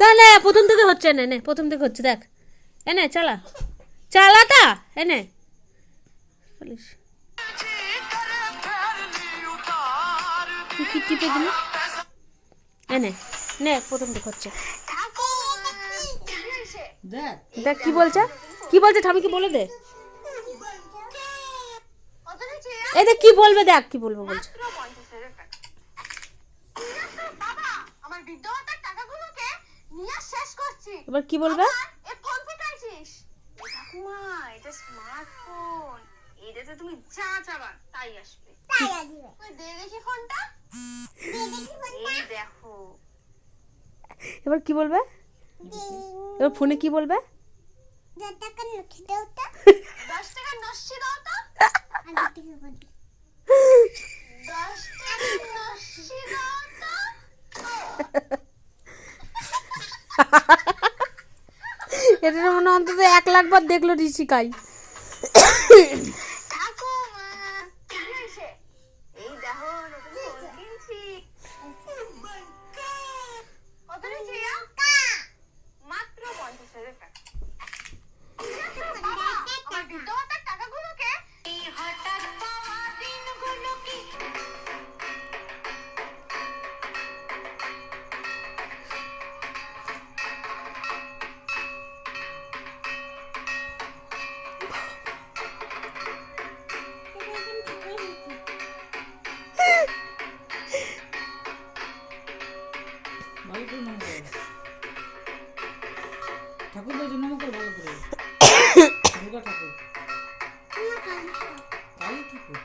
তাহলে প্রথম থেকে হচ্ছে, নে নে প্রথম থেকে হচ্ছে, দেখ এনে চালা চালাটা এনে বলিস কি টিপে দিলি এনে নে প্রথম থেকে হচ্ছে। দেখ কি বলছে, কি বলছে ঠামি, কি বলে দে, এই দেখ কি বলবে, দেখ কি বলবো বলছে। এবার কি বলবে, তুমি যা চাবা তাই আসবে। দেখি ফোনটা, এই দেখো। এবার কি বলবে, এবার ফোনে কি বলবে, 10 টাকা নস্যি দাও তো। 10 টাকা নস্যি দাও তো। 10 টাকা নস্যি দাও তো। এটা মনে অন্তত 1 লাখ বার দেখলো ঋষিকাই। এই দেখো নতুন ফোন কিনছি। কত নিয়েছি মাত্র 50,000 টাকা। আমার বিদ্যালয়ের টাকাগুলোকে এই হঠাৎ পাওয়া দিনগুলো কি ঠাকুর বলছে নমস্কার ভালো করে দুর্গা ঠাকুর কালী ঠাকুর